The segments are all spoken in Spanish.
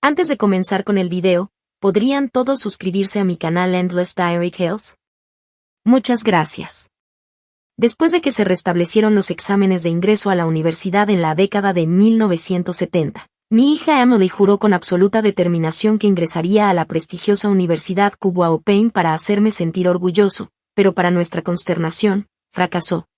Antes de comenzar con el video, ¿podrían todos suscribirse a mi canal Endless Diary Tales? Muchas gracias. Después de que se restablecieron los exámenes de ingreso a la universidad en la década de 1970, mi hija Emily juró con absoluta determinación que ingresaría a la prestigiosa Universidad Kuwaopein para hacerme sentir orgulloso, pero para nuestra consternación, fracasó.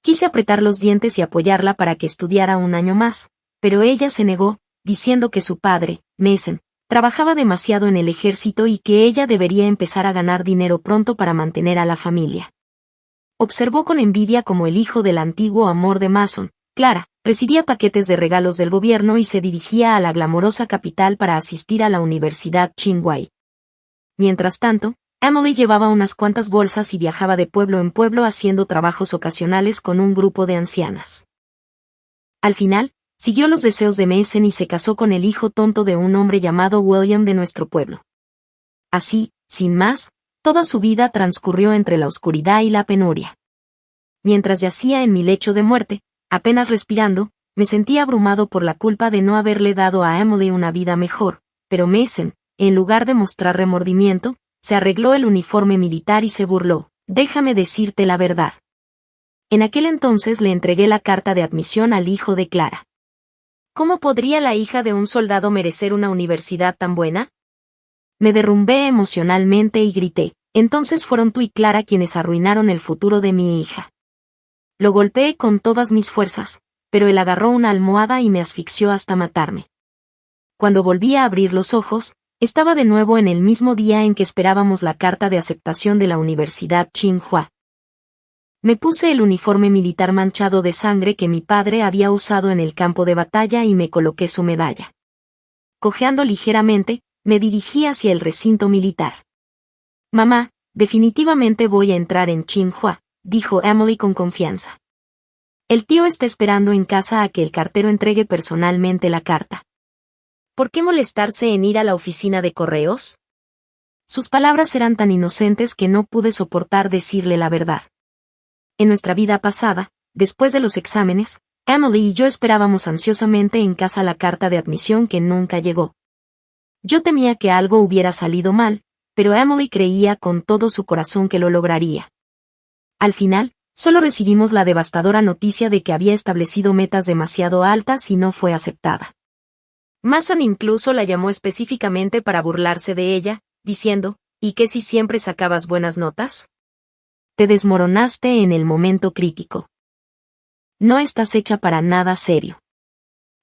Quise apretar los dientes y apoyarla para que estudiara un año más, pero ella se negó, diciendo que su padre, Mason, trabajaba demasiado en el ejército y que ella debería empezar a ganar dinero pronto para mantener a la familia. Observó con envidia cómo el hijo del antiguo amor de Mason, Clara, recibía paquetes de regalos del gobierno y se dirigía a la glamorosa capital para asistir a la Universidad Tsinghua. Mientras tanto, Emily llevaba unas cuantas bolsas y viajaba de pueblo en pueblo haciendo trabajos ocasionales con un grupo de ancianas. Al final, siguió los deseos de Mason y se casó con el hijo tonto de un hombre llamado William de nuestro pueblo. Así, sin más, toda su vida transcurrió entre la oscuridad y la penuria. Mientras yacía en mi lecho de muerte, apenas respirando, me sentía abrumado por la culpa de no haberle dado a Emily una vida mejor, pero Mason, en lugar de mostrar remordimiento, se arregló el uniforme militar y se burló. Déjame decirte la verdad. En aquel entonces le entregué la carta de admisión al hijo de Clara. ¿Cómo podría la hija de un soldado merecer una universidad tan buena? Me derrumbé emocionalmente y grité. Entonces fueron tú y Clara quienes arruinaron el futuro de mi hija. Lo golpeé con todas mis fuerzas, pero él agarró una almohada y me asfixió hasta matarme. Cuando volví a abrir los ojos, estaba de nuevo en el mismo día en que esperábamos la carta de aceptación de la Universidad Tsinghua. Me puse el uniforme militar manchado de sangre que mi padre había usado en el campo de batalla y me coloqué su medalla. Cojeando ligeramente, me dirigí hacia el recinto militar. Mamá, definitivamente voy a entrar en Tsinghua, dijo Emily con confianza. El tío está esperando en casa a que el cartero entregue personalmente la carta. ¿Por qué molestarse en ir a la oficina de correos? Sus palabras eran tan inocentes que no pude soportar decirle la verdad. En nuestra vida pasada, después de los exámenes, Emily y yo esperábamos ansiosamente en casa la carta de admisión que nunca llegó. Yo temía que algo hubiera salido mal, pero Emily creía con todo su corazón que lo lograría. Al final, solo recibimos la devastadora noticia de que había establecido metas demasiado altas y no fue aceptada. Mason incluso la llamó específicamente para burlarse de ella, diciendo, ¿y qué si siempre sacabas buenas notas? Te desmoronaste en el momento crítico. No estás hecha para nada serio.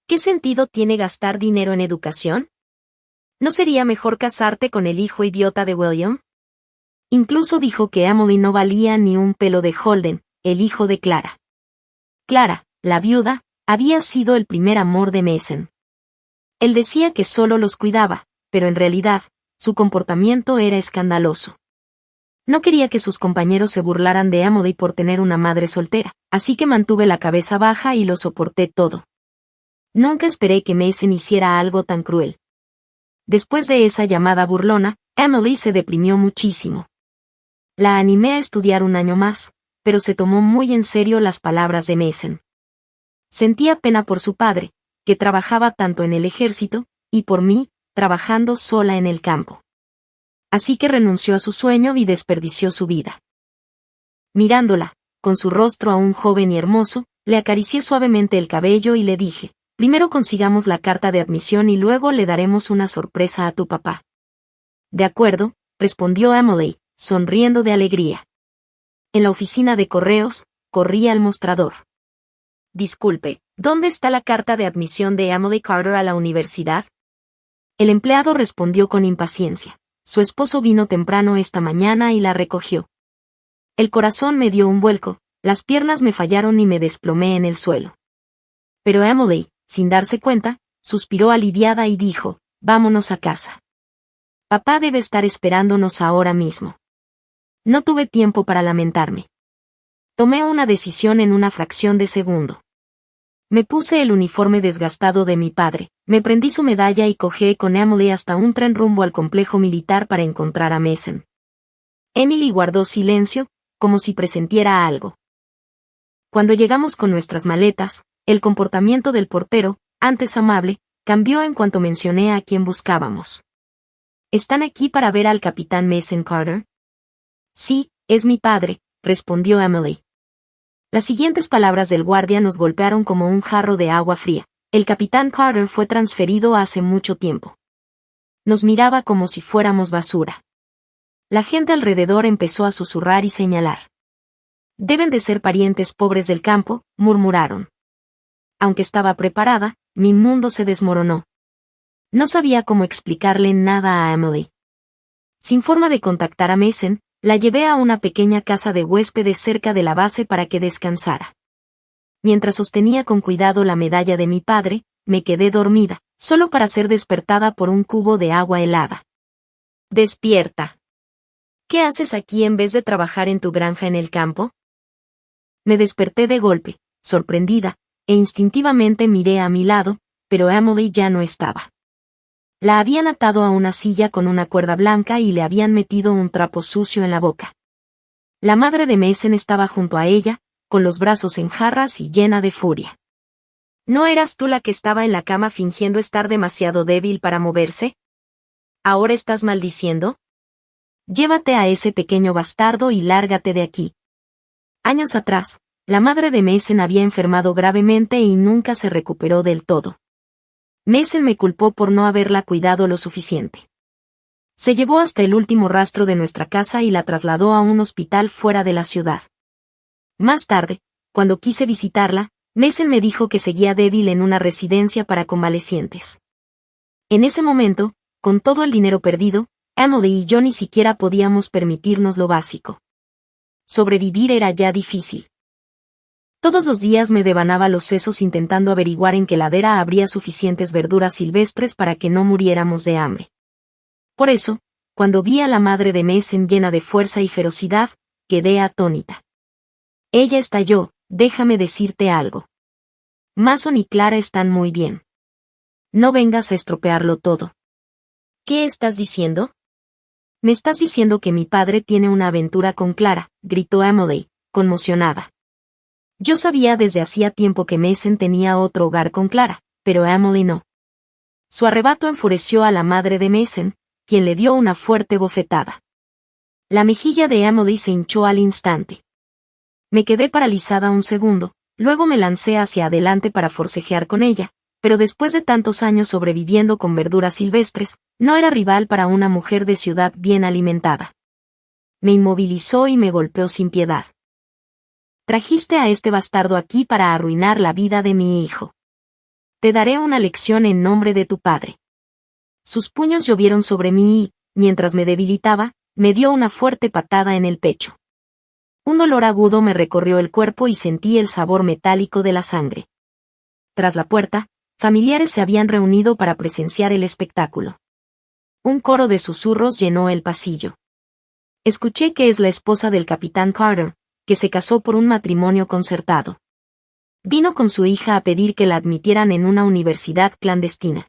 ¿Qué sentido tiene gastar dinero en educación? ¿No sería mejor casarte con el hijo idiota de William? Incluso dijo que Emily no valía ni un pelo de Holden, el hijo de Clara. Clara, la viuda, había sido el primer amor de Mason. Él decía que solo los cuidaba, pero en realidad, su comportamiento era escandaloso. No quería que sus compañeros se burlaran de Emily por tener una madre soltera, así que mantuve la cabeza baja y lo soporté todo. Nunca esperé que Mason hiciera algo tan cruel. Después de esa llamada burlona, Emily se deprimió muchísimo. La animé a estudiar un año más, pero se tomó muy en serio las palabras de Mason. Sentía pena por su padre, que trabajaba tanto en el ejército, y por mí, trabajando sola en el campo. Así que renunció a su sueño y desperdició su vida. Mirándola, con su rostro aún joven y hermoso, le acaricié suavemente el cabello y le dije, primero consigamos la carta de admisión y luego le daremos una sorpresa a tu papá. De acuerdo, respondió Emily, sonriendo de alegría. En la oficina de correos, corrí al mostrador. Disculpe, ¿dónde está la carta de admisión de Emily Carter a la universidad? El empleado respondió con impaciencia. Su esposo vino temprano esta mañana y la recogió. El corazón me dio un vuelco, las piernas me fallaron y me desplomé en el suelo. Pero Emily, sin darse cuenta, suspiró aliviada y dijo, vámonos a casa. Papá debe estar esperándonos ahora mismo. No tuve tiempo para lamentarme. Tomé una decisión en una fracción de segundo. Me puse el uniforme desgastado de mi padre, me prendí su medalla y cojeé con Emily hasta un tren rumbo al complejo militar para encontrar a Mason. Emily guardó silencio, como si presentiera algo. Cuando llegamos con nuestras maletas, el comportamiento del portero, antes amable, cambió en cuanto mencioné a quien buscábamos. ¿Están aquí para ver al capitán Mason Carter? Sí, es mi padre, respondió Emily. Las siguientes palabras del guardia nos golpearon como un jarro de agua fría. El capitán Carter fue transferido hace mucho tiempo. Nos miraba como si fuéramos basura. La gente alrededor empezó a susurrar y señalar. Deben de ser parientes pobres del campo, murmuraron. Aunque estaba preparada, mi mundo se desmoronó. No sabía cómo explicarle nada a Emily. Sin forma de contactar a Mason, la llevé a una pequeña casa de huéspedes cerca de la base para que descansara. Mientras sostenía con cuidado la medalla de mi padre, me quedé dormida, solo para ser despertada por un cubo de agua helada. Despierta. ¿Qué haces aquí en vez de trabajar en tu granja en el campo? Me desperté de golpe, sorprendida, e instintivamente miré a mi lado, pero Emily ya no estaba. La habían atado a una silla con una cuerda blanca y le habían metido un trapo sucio en la boca. La madre de Mason estaba junto a ella, con los brazos en jarras y llena de furia. ¿No eras tú la que estaba en la cama fingiendo estar demasiado débil para moverse? ¿Ahora estás maldiciendo? Llévate a ese pequeño bastardo y lárgate de aquí. Años atrás, la madre de Mason había enfermado gravemente y nunca se recuperó del todo. Mason me culpó por no haberla cuidado lo suficiente. Se llevó hasta el último rastro de nuestra casa y la trasladó a un hospital fuera de la ciudad. Más tarde, cuando quise visitarla, Mason me dijo que seguía débil en una residencia para convalecientes. En ese momento, con todo el dinero perdido, Emily y yo ni siquiera podíamos permitirnos lo básico. Sobrevivir era ya difícil. Todos los días me devanaba los sesos intentando averiguar en qué ladera habría suficientes verduras silvestres para que no muriéramos de hambre. Por eso, cuando vi a la madre de Mason llena de fuerza y ferocidad, quedé atónita. Ella estalló, déjame decirte algo. Mason y Clara están muy bien. No vengas a estropearlo todo. ¿Qué estás diciendo? Me estás diciendo que mi padre tiene una aventura con Clara, gritó Emily, conmocionada. Yo sabía desde hacía tiempo que Mason tenía otro hogar con Clara, pero Emily no. Su arrebato enfureció a la madre de Mason, quien le dio una fuerte bofetada. La mejilla de Emily se hinchó al instante. Me quedé paralizada un segundo, luego me lancé hacia adelante para forcejear con ella, pero después de tantos años sobreviviendo con verduras silvestres, no era rival para una mujer de ciudad bien alimentada. Me inmovilizó y me golpeó sin piedad. Trajiste a este bastardo aquí para arruinar la vida de mi hijo. Te daré una lección en nombre de tu padre. Sus puños llovieron sobre mí y, mientras me debilitaba, me dio una fuerte patada en el pecho. Un dolor agudo me recorrió el cuerpo y sentí el sabor metálico de la sangre. Tras la puerta, familiares se habían reunido para presenciar el espectáculo. Un coro de susurros llenó el pasillo. Escuché que es la esposa del capitán Carter, que se casó por un matrimonio concertado. Vino con su hija a pedir que la admitieran en una universidad clandestina.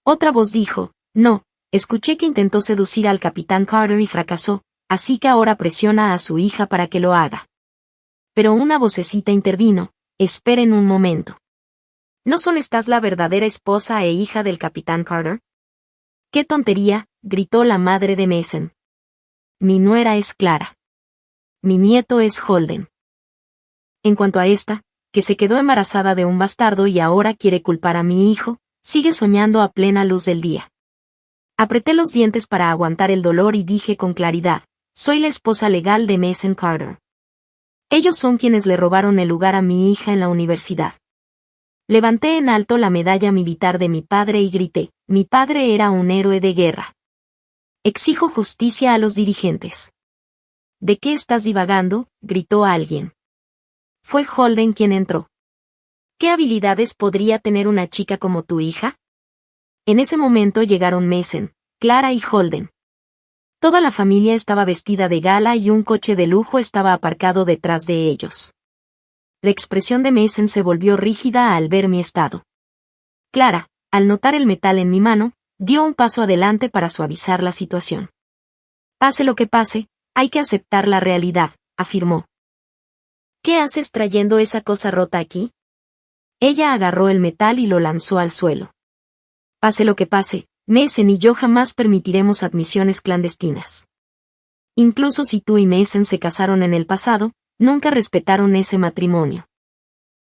Otra voz dijo, no, escuché que intentó seducir al capitán Carter y fracasó, así que ahora presiona a su hija para que lo haga. Pero una vocecita intervino, esperen un momento. ¿No son estas la verdadera esposa e hija del capitán Carter? ¡Qué tontería!, gritó la madre de Mason. Mi nuera es Clara. Mi nieto es Holden. En cuanto a esta, que se quedó embarazada de un bastardo y ahora quiere culpar a mi hijo, sigue soñando a plena luz del día. Apreté los dientes para aguantar el dolor y dije con claridad, soy la esposa legal de Mason Carter. Ellos son quienes le robaron el lugar a mi hija en la universidad. Levanté en alto la medalla militar de mi padre y grité, mi padre era un héroe de guerra. Exijo justicia a los dirigentes. ¿De qué estás divagando?, gritó alguien. Fue Holden quien entró. ¿Qué habilidades podría tener una chica como tu hija? En ese momento llegaron Mason, Clara y Holden. Toda la familia estaba vestida de gala y un coche de lujo estaba aparcado detrás de ellos. La expresión de Mason se volvió rígida al ver mi estado. Clara, al notar el metal en mi mano, dio un paso adelante para suavizar la situación. Pase lo que pase, hay que aceptar la realidad, afirmó. ¿Qué haces trayendo esa cosa rota aquí? Ella agarró el metal y lo lanzó al suelo. Pase lo que pase, Mason y yo jamás permitiremos admisiones clandestinas. Incluso si tú y Mason se casaron en el pasado, nunca respetaron ese matrimonio.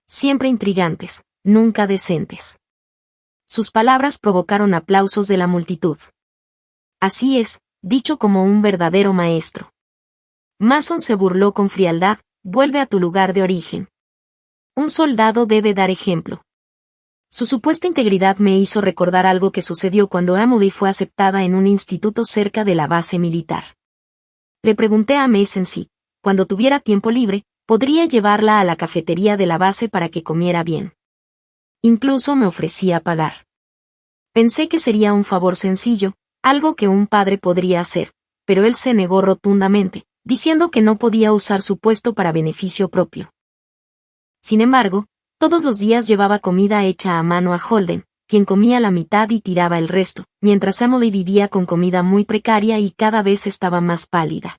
Siempre intrigantes, nunca decentes. Sus palabras provocaron aplausos de la multitud. Así es, dicho como un verdadero maestro. Mason se burló con frialdad, vuelve a tu lugar de origen. Un soldado debe dar ejemplo. Su supuesta integridad me hizo recordar algo que sucedió cuando Emily fue aceptada en un instituto cerca de la base militar. Le pregunté a Mason si, cuando tuviera tiempo libre, podría llevarla a la cafetería de la base para que comiera bien. Incluso me ofrecía pagar. Pensé que sería un favor sencillo, algo que un padre podría hacer, pero él se negó rotundamente, diciendo que no podía usar su puesto para beneficio propio. Sin embargo, todos los días llevaba comida hecha a mano a Holden, quien comía la mitad y tiraba el resto, mientras Emily vivía con comida muy precaria y cada vez estaba más pálida.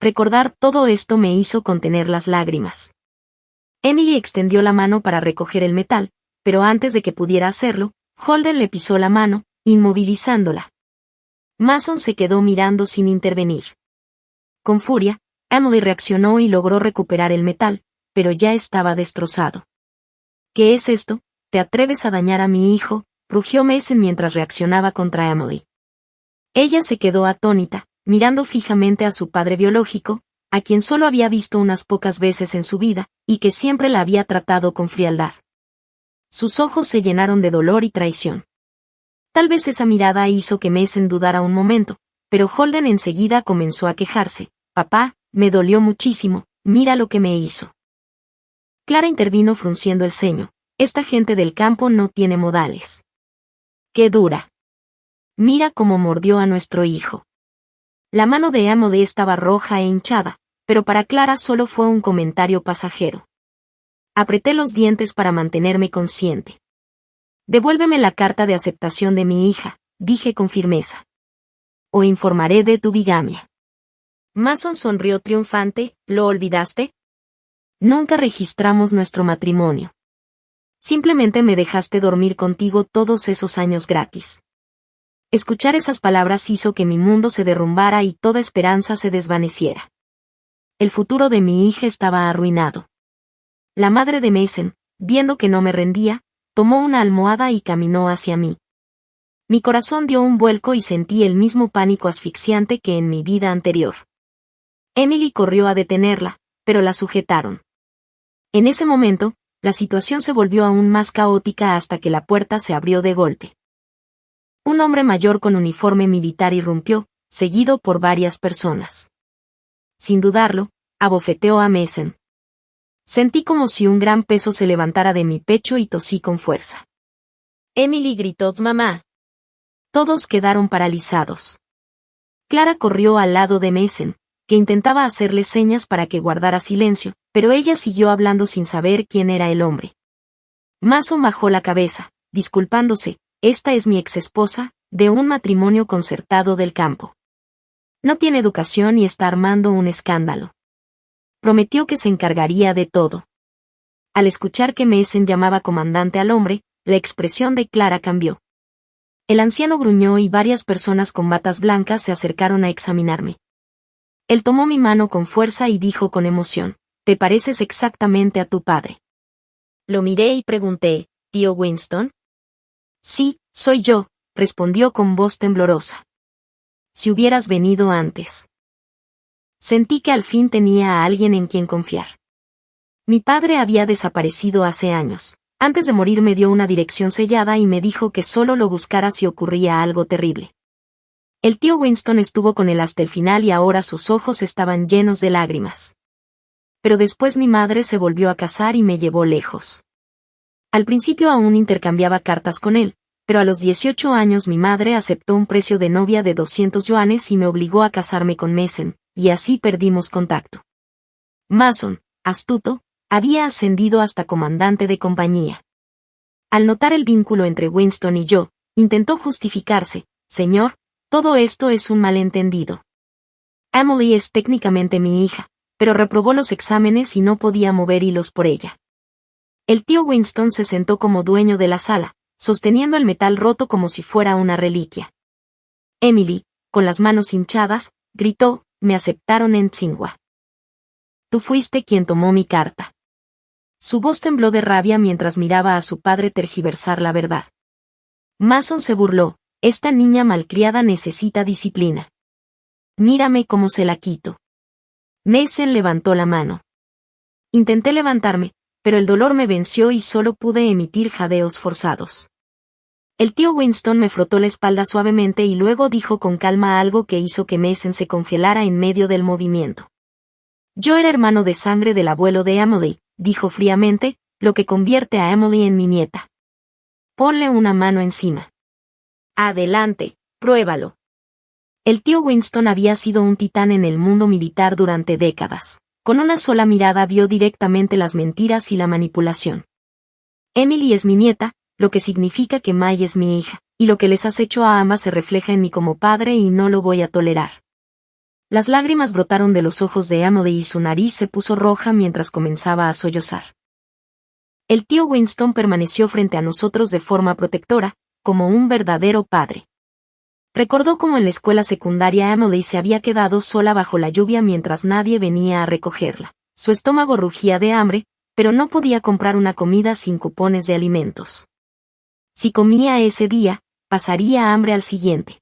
Recordar todo esto me hizo contener las lágrimas. Emily extendió la mano para recoger el metal, pero antes de que pudiera hacerlo, Holden le pisó la mano, inmovilizándola. Mason se quedó mirando sin intervenir. Con furia, Emily reaccionó y logró recuperar el metal, pero ya estaba destrozado. ¿Qué es esto? ¿Te atreves a dañar a mi hijo?, rugió Mason mientras reaccionaba contra Emily. Ella se quedó atónita, mirando fijamente a su padre biológico, a quien solo había visto unas pocas veces en su vida, y que siempre la había tratado con frialdad. Sus ojos se llenaron de dolor y traición. Tal vez esa mirada hizo que Mason dudara un momento, pero Holden enseguida comenzó a quejarse. Papá, me dolió muchísimo, mira lo que me hizo. Clara intervino frunciendo el ceño. Esta gente del campo no tiene modales. ¡Qué dura! Mira cómo mordió a nuestro hijo. La mano de Emily estaba roja e hinchada, pero para Clara solo fue un comentario pasajero. Apreté los dientes para mantenerme consciente. Devuélveme la carta de aceptación de mi hija, dije con firmeza. O informaré de tu bigamia. Mason sonrió triunfante. ¿Lo olvidaste? Nunca registramos nuestro matrimonio. Simplemente me dejaste dormir contigo todos esos años gratis. Escuchar esas palabras hizo que mi mundo se derrumbara y toda esperanza se desvaneciera. El futuro de mi hija estaba arruinado. La madre de Mason, viendo que no me rendía, tomó una almohada y caminó hacia mí. Mi corazón dio un vuelco y sentí el mismo pánico asfixiante que en mi vida anterior. Emily corrió a detenerla, pero la sujetaron. En ese momento, la situación se volvió aún más caótica hasta que la puerta se abrió de golpe. Un hombre mayor con uniforme militar irrumpió, seguido por varias personas. Sin dudarlo, abofeteó a Mason. Sentí como si un gran peso se levantara de mi pecho y tosí con fuerza. Emily gritó: «¡Mamá!». Todos quedaron paralizados. Clara corrió al lado de Mason, que intentaba hacerle señas para que guardara silencio, pero ella siguió hablando sin saber quién era el hombre. Mason bajó la cabeza, disculpándose. Esta es mi exesposa, de un matrimonio concertado del campo. No tiene educación y está armando un escándalo. Prometió que se encargaría de todo. Al escuchar que Mason llamaba comandante al hombre, la expresión de Clara cambió. El anciano gruñó y varias personas con batas blancas se acercaron a examinarme. Él tomó mi mano con fuerza y dijo con emoción: «Te pareces exactamente a tu padre». Lo miré y pregunté: «¿Tío Winston?». «Sí, soy yo», respondió con voz temblorosa. «Si hubieras venido antes». Sentí que al fin tenía a alguien en quien confiar. Mi padre había desaparecido hace años. Antes de morir me dio una dirección sellada y me dijo que solo lo buscara si ocurría algo terrible. El tío Winston estuvo con él hasta el final y ahora sus ojos estaban llenos de lágrimas. Pero después mi madre se volvió a casar y me llevó lejos. Al principio aún intercambiaba cartas con él, pero a los 18 años mi madre aceptó un precio de novia de 200 yuanes y me obligó a casarme con Mason, y así perdimos contacto. Mason, astuto, había ascendido hasta comandante de compañía. Al notar el vínculo entre Winston y yo, intentó justificarse: «Señor, todo esto es un malentendido. Emily es técnicamente mi hija, pero reprobó los exámenes y no podía mover hilos por ella». El tío Winston se sentó como dueño de la sala, sosteniendo el metal roto como si fuera una reliquia. Emily, con las manos hinchadas, gritó, me aceptaron en Tsinghua. Tú fuiste quien tomó mi carta. Su voz tembló de rabia mientras miraba a su padre tergiversar la verdad. Mason se burló, esta niña malcriada necesita disciplina. Mírame cómo se la quito. Mason levantó la mano. Intenté levantarme, pero el dolor me venció y solo pude emitir jadeos forzados. El tío Winston me frotó la espalda suavemente y luego dijo con calma algo que hizo que Mason se congelara en medio del movimiento. Yo era hermano de sangre del abuelo de Emily, dijo fríamente, lo que convierte a Emily en mi nieta. Ponle una mano encima. Adelante, pruébalo. El tío Winston había sido un titán en el mundo militar durante décadas. Con una sola mirada vio directamente las mentiras y la manipulación. Emily es mi nieta, lo que significa que May es mi hija, y lo que les has hecho a ambas se refleja en mí como padre y no lo voy a tolerar. Las lágrimas brotaron de los ojos de Emily y su nariz se puso roja mientras comenzaba a sollozar. El tío Winston permaneció frente a nosotros de forma protectora, como un verdadero padre. Recordó cómo en la escuela secundaria Emily se había quedado sola bajo la lluvia mientras nadie venía a recogerla. Su estómago rugía de hambre, pero no podía comprar una comida sin cupones de alimentos. Si comía ese día, pasaría hambre al siguiente.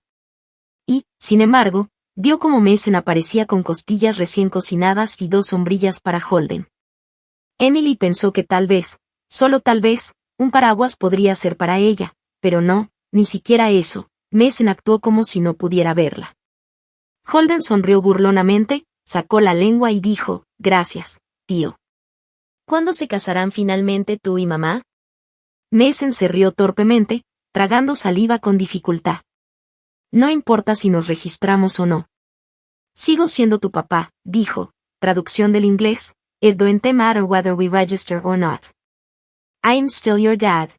Y, sin embargo, vio cómo Mason aparecía con costillas recién cocinadas y 2 sombrillas para Holden. Emily pensó que tal vez, solo tal vez, un paraguas podría ser para ella, pero no, ni siquiera eso. Mason actuó como si no pudiera verla. Holden sonrió burlonamente, sacó la lengua y dijo, gracias, tío. ¿Cuándo se casarán finalmente tú y mamá? Mason se rió torpemente, tragando saliva con dificultad. No importa si nos registramos o no. Sigo siendo tu papá, dijo, traducción del inglés, it don't matter whether we register or not. I'm still your dad.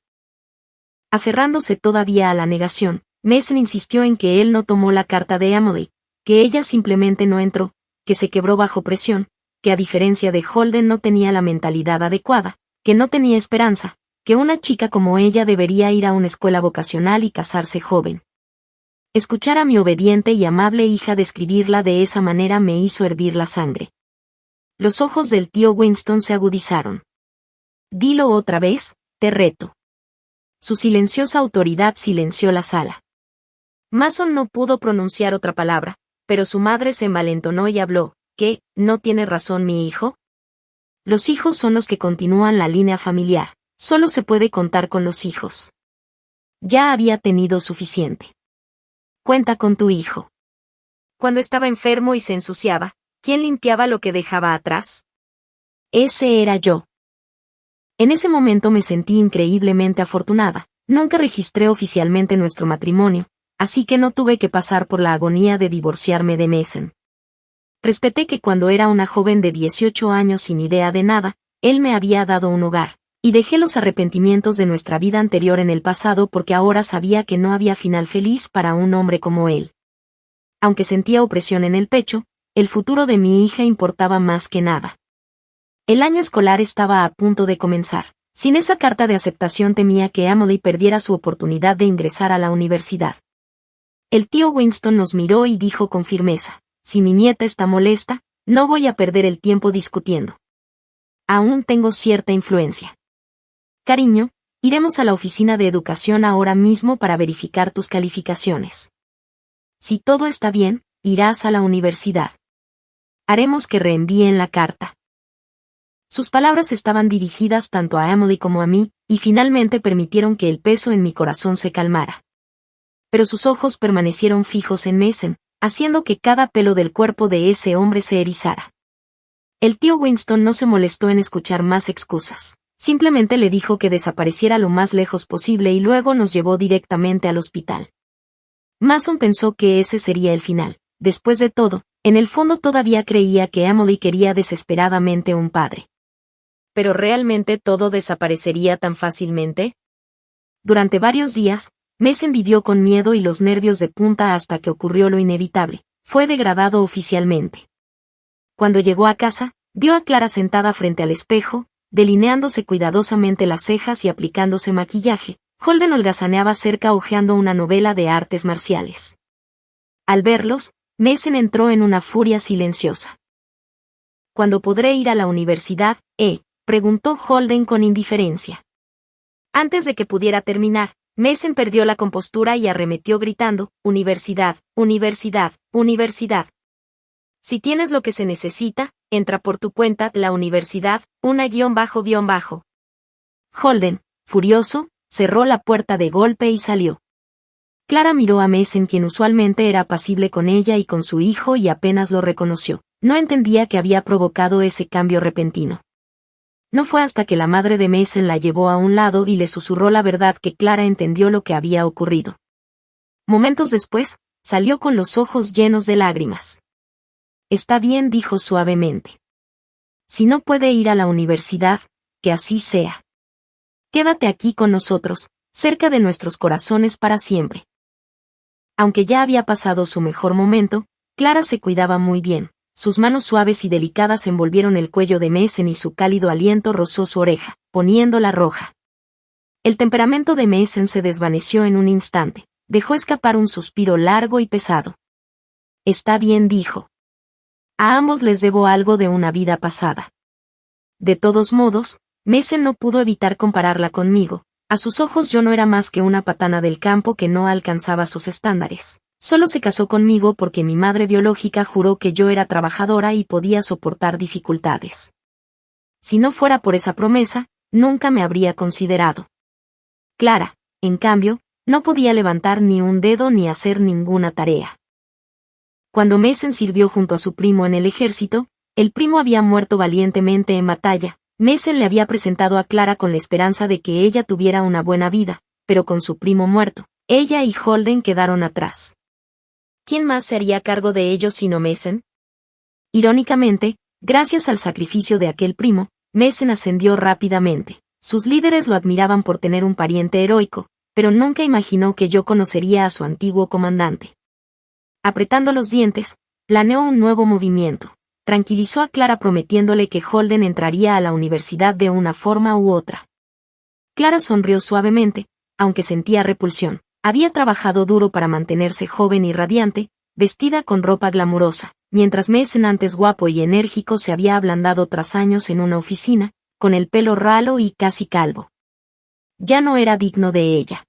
Aferrándose todavía a la negación, Mason insistió en que él no tomó la carta de Emily, que ella simplemente no entró, que se quebró bajo presión, que a diferencia de Holden no tenía la mentalidad adecuada, que no tenía esperanza, que una chica como ella debería ir a una escuela vocacional y casarse joven. Escuchar a mi obediente y amable hija describirla de esa manera me hizo hervir la sangre. Los ojos del tío Winston se agudizaron. Dilo otra vez, te reto. Su silenciosa autoridad silenció la sala. Mason no pudo pronunciar otra palabra, pero su madre se envalentonó y habló, ¿qué? ¿No tiene razón mi hijo? Los hijos son los que continúan la línea familiar, solo se puede contar con los hijos. Ya había tenido suficiente. Cuenta con tu hijo. Cuando estaba enfermo y se ensuciaba, ¿quién limpiaba lo que dejaba atrás? Ese era yo. En ese momento me sentí increíblemente afortunada. Nunca registré oficialmente nuestro matrimonio, así que no tuve que pasar por la agonía de divorciarme de Mason. Respeté que cuando era una joven de 18 años sin idea de nada, él me había dado un hogar, y dejé los arrepentimientos de nuestra vida anterior en el pasado porque ahora sabía que no había final feliz para un hombre como él. Aunque sentía opresión en el pecho, el futuro de mi hija importaba más que nada. El año escolar estaba a punto de comenzar. Sin esa carta de aceptación temía que Emily perdiera su oportunidad de ingresar a la universidad. El tío Winston nos miró y dijo con firmeza, si mi nieta está molesta, no voy a perder el tiempo discutiendo. Aún tengo cierta influencia. Cariño, iremos a la oficina de educación ahora mismo para verificar tus calificaciones. Si todo está bien, irás a la universidad. Haremos que reenvíen la carta. Sus palabras estaban dirigidas tanto a Emily como a mí, y finalmente permitieron que el peso en mi corazón se calmara. Pero sus ojos permanecieron fijos en Mason, haciendo que cada pelo del cuerpo de ese hombre se erizara. El tío Winston no se molestó en escuchar más excusas. Simplemente le dijo que desapareciera lo más lejos posible y luego nos llevó directamente al hospital. Mason pensó que ese sería el final. Después de todo, en el fondo todavía creía que Emily quería desesperadamente un padre. ¿Pero realmente todo desaparecería tan fácilmente? Durante varios días, Mason vivió con miedo y los nervios de punta hasta que ocurrió lo inevitable. Fue degradado oficialmente. Cuando llegó a casa, vio a Clara sentada frente al espejo, delineándose cuidadosamente las cejas y aplicándose maquillaje, Holden holgazaneaba cerca hojeando una novela de artes marciales. Al verlos, Mason entró en una furia silenciosa. ¿Cuándo podré ir a la universidad, preguntó Holden con indiferencia. Antes de que pudiera terminar, Mason perdió la compostura y arremetió gritando, «Universidad, universidad, universidad». Si tienes lo que se necesita, entra por tu cuenta, la universidad, __. Holden, furioso, cerró la puerta de golpe y salió. Clara miró a Mason, quien usualmente era apacible con ella y con su hijo, y apenas lo reconoció. No entendía qué había provocado ese cambio repentino. No fue hasta que la madre de Mason la llevó a un lado y le susurró la verdad que Clara entendió lo que había ocurrido. Momentos después, salió con los ojos llenos de lágrimas. Está bien, dijo suavemente. Si no puede ir a la universidad, que así sea. Quédate aquí con nosotros, cerca de nuestros corazones para siempre. Aunque ya había pasado su mejor momento, Clara se cuidaba muy bien. Sus manos suaves y delicadas envolvieron el cuello de Mason y su cálido aliento rozó su oreja, poniéndola roja. El temperamento de Mason se desvaneció en un instante, dejó escapar un suspiro largo y pesado. Está bien, dijo. A ambos les debo algo de una vida pasada. De todos modos, Mason no pudo evitar compararla conmigo. A sus ojos yo no era más que una patana del campo que no alcanzaba sus estándares. Solo se casó conmigo porque mi madre biológica juró que yo era trabajadora y podía soportar dificultades. Si no fuera por esa promesa, nunca me habría considerado. Clara, en cambio, no podía levantar ni un dedo ni hacer ninguna tarea. Cuando Mason sirvió junto a su primo en el ejército, el primo había muerto valientemente en batalla. Mason le había presentado a Clara con la esperanza de que ella tuviera una buena vida, pero con su primo muerto, ella y Holden quedaron atrás. ¿Quién más se haría cargo de ellos sino Mason? Irónicamente, gracias al sacrificio de aquel primo, Mason ascendió rápidamente. Sus líderes lo admiraban por tener un pariente heroico, pero nunca imaginó que yo conocería a su antiguo comandante. Apretando los dientes, planeó un nuevo movimiento. Tranquilizó a Clara prometiéndole que Holden entraría a la universidad de una forma u otra. Clara sonrió suavemente, aunque sentía repulsión. Había trabajado duro para mantenerse joven y radiante, vestida con ropa glamurosa, mientras Mason, antes guapo y enérgico, se había ablandado tras años en una oficina, con el pelo ralo y casi calvo. Ya no era digno de ella.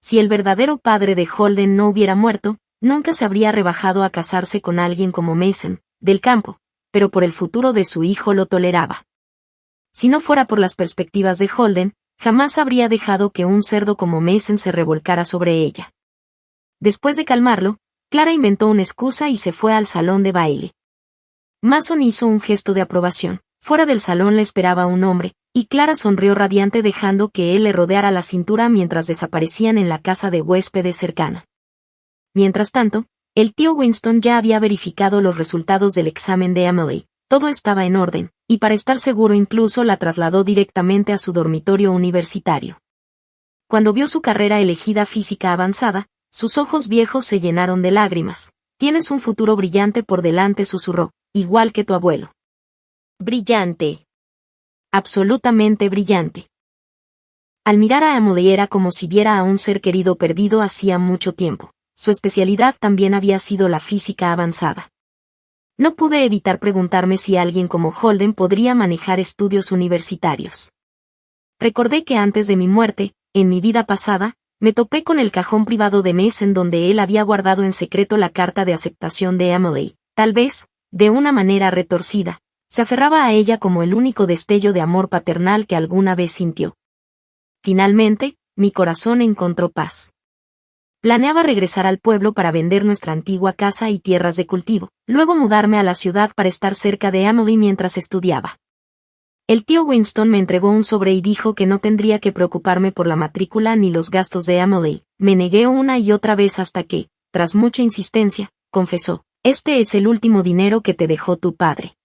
Si el verdadero padre de Holden no hubiera muerto, nunca se habría rebajado a casarse con alguien como Mason, del campo, pero por el futuro de su hijo lo toleraba. Si no fuera por las perspectivas de Holden, jamás habría dejado que un cerdo como Mason se revolcara sobre ella. Después de calmarlo, Clara inventó una excusa y se fue al salón de baile. Mason hizo un gesto de aprobación. Fuera del salón le esperaba un hombre, y Clara sonrió radiante dejando que él le rodeara la cintura mientras desaparecían en la casa de huéspedes cercana. Mientras tanto, el tío Winston ya había verificado los resultados del examen de Emily. Todo estaba en orden, y para estar seguro incluso la trasladó directamente a su dormitorio universitario. Cuando vio su carrera elegida física avanzada, sus ojos viejos se llenaron de lágrimas. Tienes un futuro brillante por delante, susurró, igual que tu abuelo. Brillante. Absolutamente brillante. Al mirar a Emily era como si viera a un ser querido perdido hacía mucho tiempo. Su especialidad también había sido la física avanzada. No pude evitar preguntarme si alguien como Holden podría manejar estudios universitarios. Recordé que antes de mi muerte, en mi vida pasada, me topé con el cajón privado de Mason donde él había guardado en secreto la carta de aceptación de Emily. Tal vez, de una manera retorcida, se aferraba a ella como el único destello de amor paternal que alguna vez sintió. Finalmente, mi corazón encontró paz. Planeaba regresar al pueblo para vender nuestra antigua casa y tierras de cultivo, luego mudarme a la ciudad para estar cerca de Emily mientras estudiaba. El tío Winston me entregó un sobre y dijo que no tendría que preocuparme por la matrícula ni los gastos de Emily. Me negué una y otra vez hasta que, tras mucha insistencia, confesó, este es el último dinero que te dejó tu padre.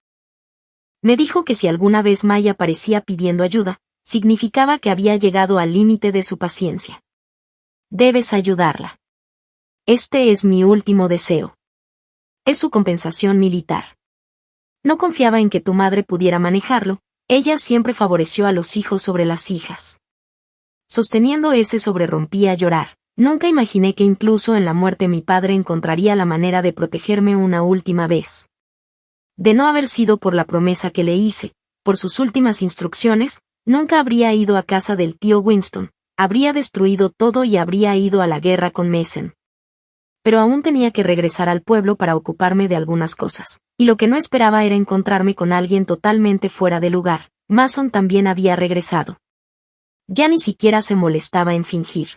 Me dijo que si alguna vez May aparecía pidiendo ayuda, significaba que había llegado al límite de su paciencia. Debes ayudarla. Este es mi último deseo. Es su compensación militar. No confiaba en que tu madre pudiera manejarlo, ella siempre favoreció a los hijos sobre las hijas. Sosteniendo ese sobre rompí a llorar. Nunca imaginé que incluso en la muerte mi padre encontraría la manera de protegerme una última vez. De no haber sido por la promesa que le hice, por sus últimas instrucciones, nunca habría ido a casa del tío Winston, habría destruido todo y habría ido a la guerra con Mason. Pero aún tenía que regresar al pueblo para ocuparme de algunas cosas, y lo que no esperaba era encontrarme con alguien totalmente fuera de lugar. Mason también había regresado. Ya ni siquiera se molestaba en fingir.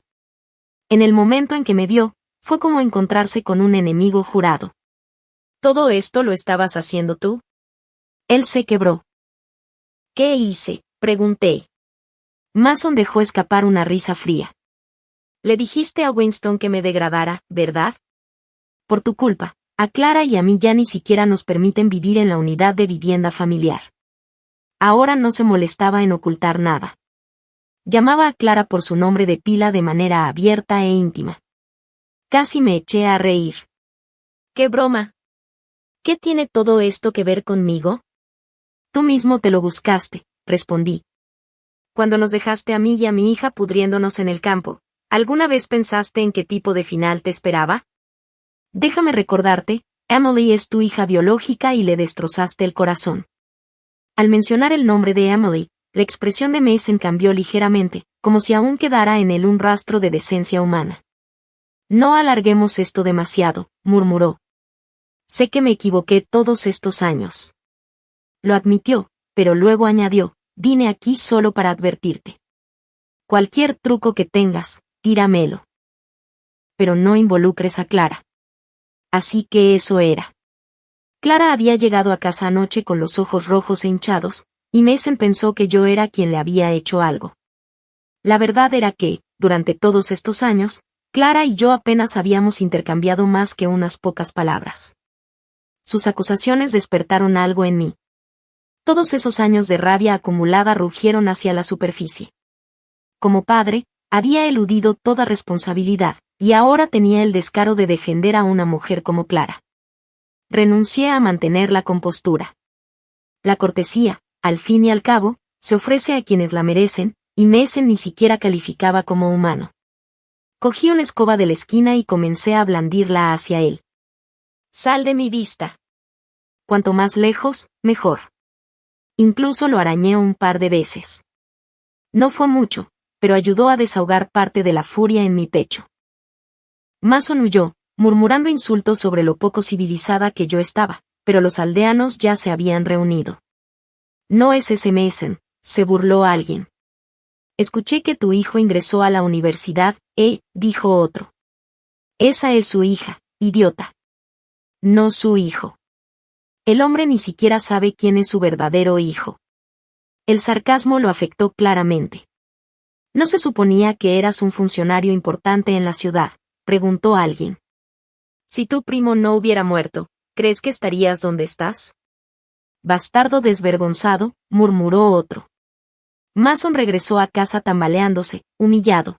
En el momento en que me vio, fue como encontrarse con un enemigo jurado. ¿Todo esto lo estabas haciendo tú? Él se quebró. ¿Qué hice?, pregunté. Mason dejó escapar una risa fría. Le dijiste a Winston que me degradara, ¿verdad? Por tu culpa, a Clara y a mí ya ni siquiera nos permiten vivir en la unidad de vivienda familiar. Ahora no se molestaba en ocultar nada. Llamaba a Clara por su nombre de pila de manera abierta e íntima. Casi me eché a reír. ¡Qué broma! ¿Qué tiene todo esto que ver conmigo? Tú mismo te lo buscaste, respondí. Cuando nos dejaste a mí y a mi hija pudriéndonos en el campo, ¿alguna vez pensaste en qué tipo de final te esperaba? Déjame recordarte, Emily es tu hija biológica y le destrozaste el corazón. Al mencionar el nombre de Emily, la expresión de Mason cambió ligeramente, como si aún quedara en él un rastro de decencia humana. No alarguemos esto demasiado, murmuró. Sé que me equivoqué todos estos años. Lo admitió, pero luego añadió, vine aquí solo para advertirte. Cualquier truco que tengas, tíramelo. Pero no involucres a Clara. Así que eso era. Clara había llegado a casa anoche con los ojos rojos e hinchados, y Mason pensó que yo era quien le había hecho algo. La verdad era que, durante todos estos años, Clara y yo apenas habíamos intercambiado más que unas pocas palabras. Sus acusaciones despertaron algo en mí. Todos esos años de rabia acumulada rugieron hacia la superficie. Como padre, había eludido toda responsabilidad, y ahora tenía el descaro de defender a una mujer como Clara. Renuncié a mantener la compostura. La cortesía, al fin y al cabo, se ofrece a quienes la merecen, y Mason ni siquiera calificaba como humano. Cogí una escoba de la esquina y comencé a blandirla hacia él. Sal de mi vista. Cuanto más lejos, mejor. Incluso lo arañé un par de veces. No fue mucho, pero ayudó a desahogar parte de la furia en mi pecho. Mason huyó, murmurando insultos sobre lo poco civilizada que yo estaba, pero los aldeanos ya se habían reunido. No es ese Mason, se burló alguien. Escuché que tu hijo ingresó a la universidad, dijo otro. Esa es su hija, idiota. No su hijo. El hombre ni siquiera sabe quién es su verdadero hijo. El sarcasmo lo afectó claramente. ¿No se suponía que eras un funcionario importante en la ciudad?, preguntó alguien. Si tu primo no hubiera muerto, ¿crees que estarías donde estás? Bastardo desvergonzado, murmuró otro. Mason regresó a casa tambaleándose, humillado.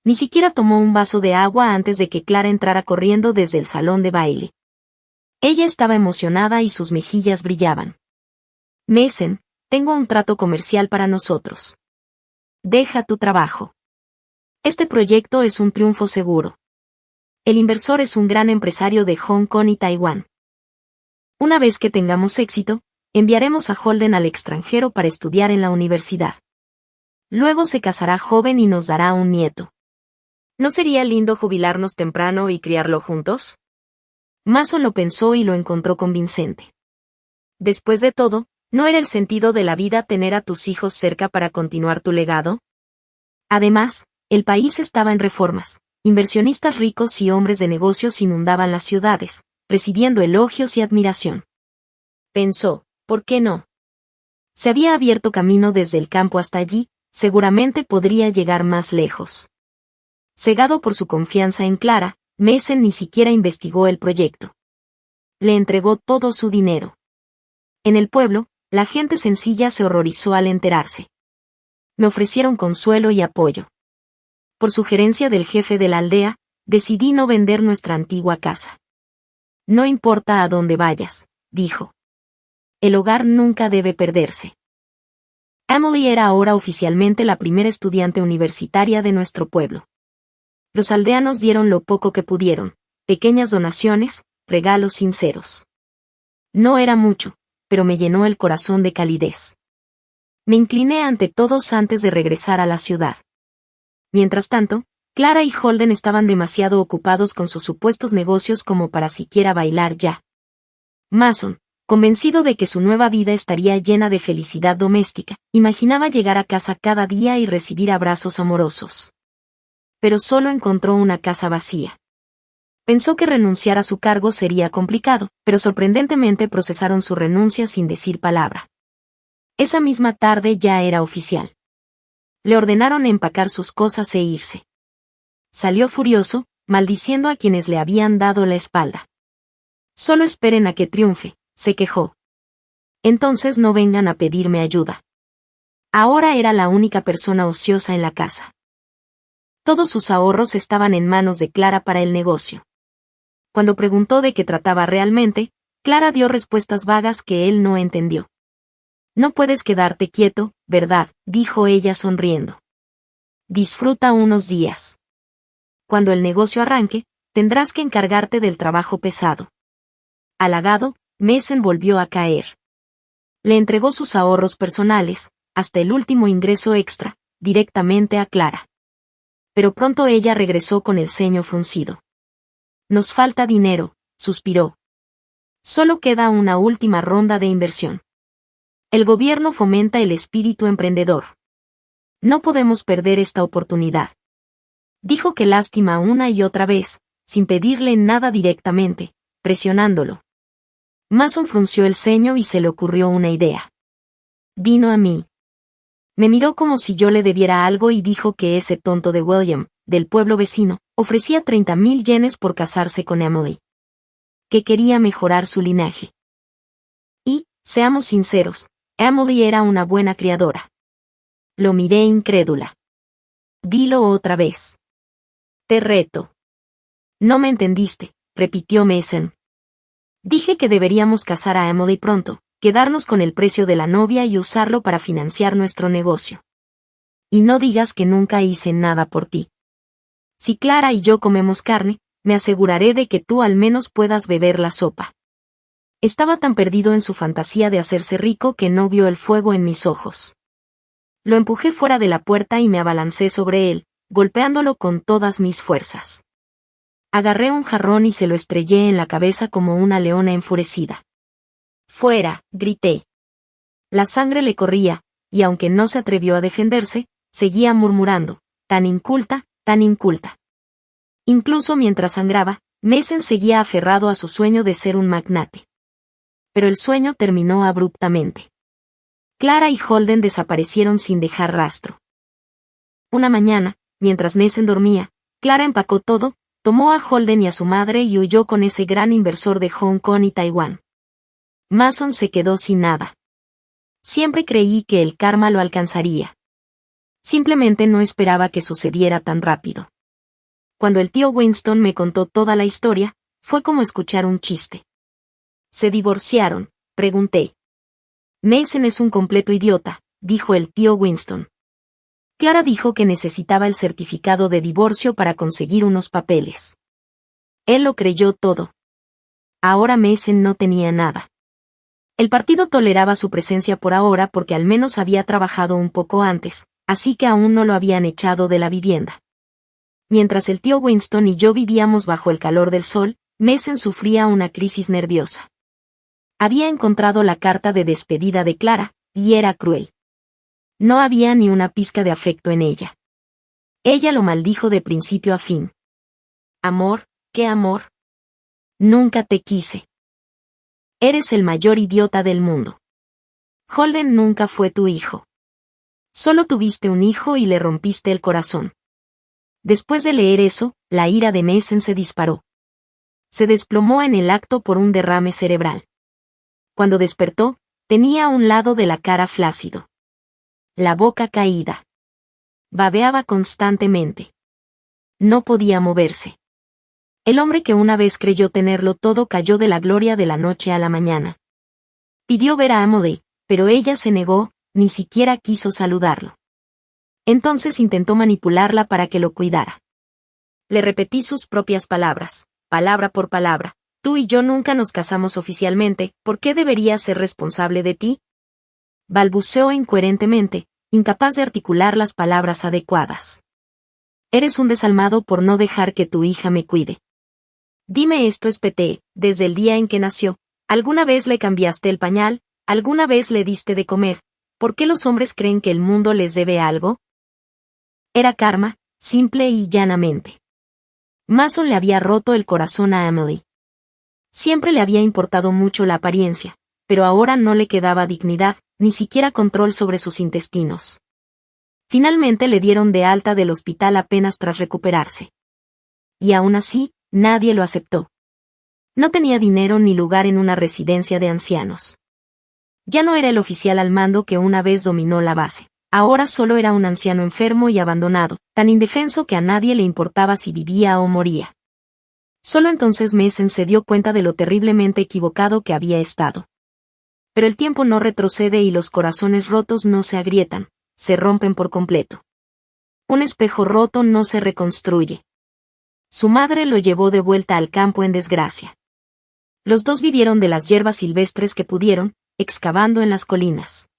Ni siquiera tomó un vaso de agua antes de que Clara entrara corriendo desde el salón de baile. Ella estaba emocionada y sus mejillas brillaban. Mason, tengo un trato comercial para nosotros. Deja tu trabajo. Este proyecto es un triunfo seguro. El inversor es un gran empresario de Hong Kong y Taiwán. Una vez que tengamos éxito, enviaremos a Holden al extranjero para estudiar en la universidad. Luego se casará joven y nos dará un nieto. ¿No sería lindo jubilarnos temprano y criarlo juntos? Mason lo pensó y lo encontró convincente. Después de todo, ¿no era el sentido de la vida tener a tus hijos cerca para continuar tu legado? Además, el país estaba en reformas. Inversionistas ricos y hombres de negocios inundaban las ciudades, recibiendo elogios y admiración. Pensó, ¿por qué no? Se había abierto camino desde el campo hasta allí, seguramente podría llegar más lejos. Cegado por su confianza en Clara, Mason ni siquiera investigó el proyecto. Le entregó todo su dinero. En el pueblo, la gente sencilla se horrorizó al enterarse. Me ofrecieron consuelo y apoyo. Por sugerencia del jefe de la aldea, decidí no vender nuestra antigua casa. No importa a dónde vayas, dijo. El hogar nunca debe perderse. Emily era ahora oficialmente la primera estudiante universitaria de nuestro pueblo. Los aldeanos dieron lo poco que pudieron, pequeñas donaciones, regalos sinceros. No era mucho, pero me llenó el corazón de calidez. Me incliné ante todos antes de regresar a la ciudad. Mientras tanto, Clara y Holden estaban demasiado ocupados con sus supuestos negocios como para siquiera bailar ya. Mason, convencido de que su nueva vida estaría llena de felicidad doméstica, imaginaba llegar a casa cada día y recibir abrazos amorosos. Pero solo encontró una casa vacía. Pensó que renunciar a su cargo sería complicado, pero sorprendentemente procesaron su renuncia sin decir palabra. Esa misma tarde ya era oficial. Le ordenaron empacar sus cosas e irse. Salió furioso, maldiciendo a quienes le habían dado la espalda. Solo esperen a que triunfe, se quejó. Entonces no vengan a pedirme ayuda. Ahora era la única persona ociosa en la casa. Todos sus ahorros estaban en manos de Clara para el negocio. Cuando preguntó de qué trataba realmente, Clara dio respuestas vagas que él no entendió. No puedes quedarte quieto, ¿verdad?, dijo ella sonriendo. Disfruta unos días. Cuando el negocio arranque, tendrás que encargarte del trabajo pesado. Halagado, Mason volvió a caer. Le entregó sus ahorros personales, hasta el último ingreso extra, directamente a Clara. Pero pronto ella regresó con el ceño fruncido. Nos falta dinero, suspiró. Solo queda una última ronda de inversión. El gobierno fomenta el espíritu emprendedor. No podemos perder esta oportunidad. Dijo que lástima una y otra vez, sin pedirle nada directamente, presionándolo. Mason frunció el ceño y se le ocurrió una idea. Vino a mí. Me miró como si yo le debiera algo y dijo que ese tonto de William, del pueblo vecino, ofrecía 30,000 yenes por casarse con Emily. Que quería mejorar su linaje. Y, seamos sinceros, Emily era una buena criadora. Lo miré incrédula. Dilo otra vez. Te reto. No me entendiste, repitió Mason. Dije que deberíamos casar a Emily pronto, quedarnos con el precio de la novia y usarlo para financiar nuestro negocio. Y no digas que nunca hice nada por ti. Si Clara y yo comemos carne, me aseguraré de que tú al menos puedas beber la sopa. Estaba tan perdido en su fantasía de hacerse rico que no vio el fuego en mis ojos. Lo empujé fuera de la puerta y me abalancé sobre él, golpeándolo con todas mis fuerzas. Agarré un jarrón y se lo estrellé en la cabeza como una leona enfurecida. ¡Fuera!, grité. La sangre le corría, y aunque no se atrevió a defenderse, seguía murmurando, tan inculta, tan inculta. Incluso mientras sangraba, Mason seguía aferrado a su sueño de ser un magnate. Pero el sueño terminó abruptamente. Clara y Holden desaparecieron sin dejar rastro. Una mañana, mientras Mason dormía, Clara empacó todo, tomó a Holden y a su madre y huyó con ese gran inversor de Hong Kong y Taiwán. Mason se quedó sin nada. Siempre creí que el karma lo alcanzaría. Simplemente no esperaba que sucediera tan rápido. Cuando el tío Winston me contó toda la historia, fue como escuchar un chiste. ¿Se divorciaron?, pregunté. Mason es un completo idiota, dijo el tío Winston. Clara dijo que necesitaba el certificado de divorcio para conseguir unos papeles. Él lo creyó todo. Ahora Mason no tenía nada. El partido toleraba su presencia por ahora porque al menos había trabajado un poco antes, así que aún no lo habían echado de la vivienda. Mientras el tío Winston y yo vivíamos bajo el calor del sol, Mason sufría una crisis nerviosa. Había encontrado la carta de despedida de Clara, y era cruel. No había ni una pizca de afecto en ella. Ella lo maldijo de principio a fin. Amor, ¿qué amor? Nunca te quise. Eres el mayor idiota del mundo. Holden nunca fue tu hijo. Solo tuviste un hijo y le rompiste el corazón. Después de leer eso, la ira de Mason se disparó. Se desplomó en el acto por un derrame cerebral. Cuando despertó, tenía un lado de la cara flácido. La boca caída. Babeaba constantemente. No podía moverse. El hombre que una vez creyó tenerlo todo cayó de la gloria de la noche a la mañana. Pidió ver a Emily, pero ella se negó, ni siquiera quiso saludarlo. Entonces intentó manipularla para que lo cuidara. Le repetí sus propias palabras, palabra por palabra. Tú y yo nunca nos casamos oficialmente, ¿por qué debería ser responsable de ti? Balbuceó incoherentemente, incapaz de articular las palabras adecuadas. Eres un desalmado por no dejar que tu hija me cuide. Dime esto, espeté, desde el día en que nació, ¿alguna vez le cambiaste el pañal? ¿Alguna vez le diste de comer? ¿Por qué los hombres creen que el mundo les debe algo? Era karma, simple y llanamente. Mason le había roto el corazón a Emily. Siempre le había importado mucho la apariencia, pero ahora no le quedaba dignidad, ni siquiera control sobre sus intestinos. Finalmente le dieron de alta del hospital apenas tras recuperarse. Y aún así, nadie lo aceptó. No tenía dinero ni lugar en una residencia de ancianos. Ya no era el oficial al mando que una vez dominó la base. Ahora solo era un anciano enfermo y abandonado, tan indefenso que a nadie le importaba si vivía o moría. Solo entonces Mason se dio cuenta de lo terriblemente equivocado que había estado. Pero el tiempo no retrocede y los corazones rotos no se agrietan, se rompen por completo. Un espejo roto no se reconstruye. Su madre lo llevó de vuelta al campo en desgracia. Los dos vivieron de las hierbas silvestres que pudieron, excavando en las colinas.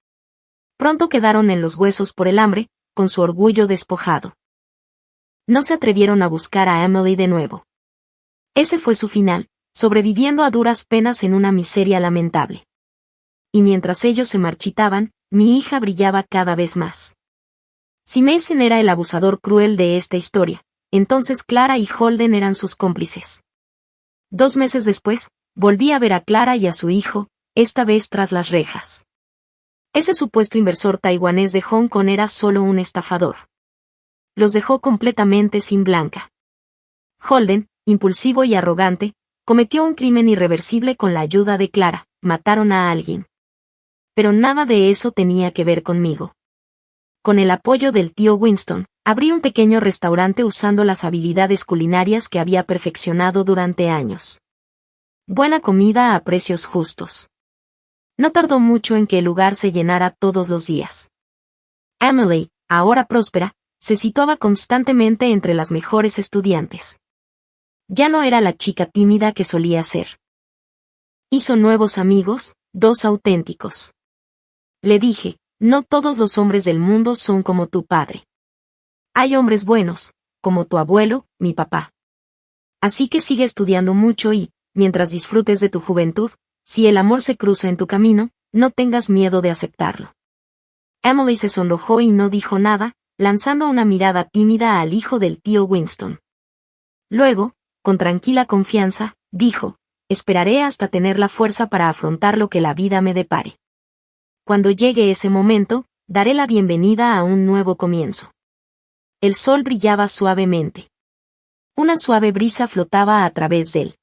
Pronto quedaron en los huesos por el hambre, con su orgullo despojado. No se atrevieron a buscar a Emily de nuevo. Ese fue su final, sobreviviendo a duras penas en una miseria lamentable. Y mientras ellos se marchitaban, mi hija brillaba cada vez más. Si Mason era el abusador cruel de esta historia, entonces Clara y Holden eran sus cómplices. 2 meses después, volví a ver a Clara y a su hijo, esta vez tras las rejas. Ese supuesto inversor taiwanés de Hong Kong era solo un estafador. Los dejó completamente sin blanca. Holden, impulsivo y arrogante, cometió un crimen irreversible con la ayuda de Clara, mataron a alguien. Pero nada de eso tenía que ver conmigo. Con el apoyo del tío Winston, abrí un pequeño restaurante usando las habilidades culinarias que había perfeccionado durante años. Buena comida a precios justos. No tardó mucho en que el lugar se llenara todos los días. Emily, ahora próspera, se situaba constantemente entre las mejores estudiantes. Ya no era la chica tímida que solía ser. Hizo nuevos amigos, 2 auténticos. Le dije, no todos los hombres del mundo son como tu padre. Hay hombres buenos, como tu abuelo, mi papá. Así que sigue estudiando mucho y, mientras disfrutes de tu juventud, si el amor se cruza en tu camino, no tengas miedo de aceptarlo. Emily se sonrojó y no dijo nada, lanzando una mirada tímida al hijo del tío Winston. Luego, con tranquila confianza, dijo, esperaré hasta tener la fuerza para afrontar lo que la vida me depare. Cuando llegue ese momento, daré la bienvenida a un nuevo comienzo. El sol brillaba suavemente. Una suave brisa flotaba a través del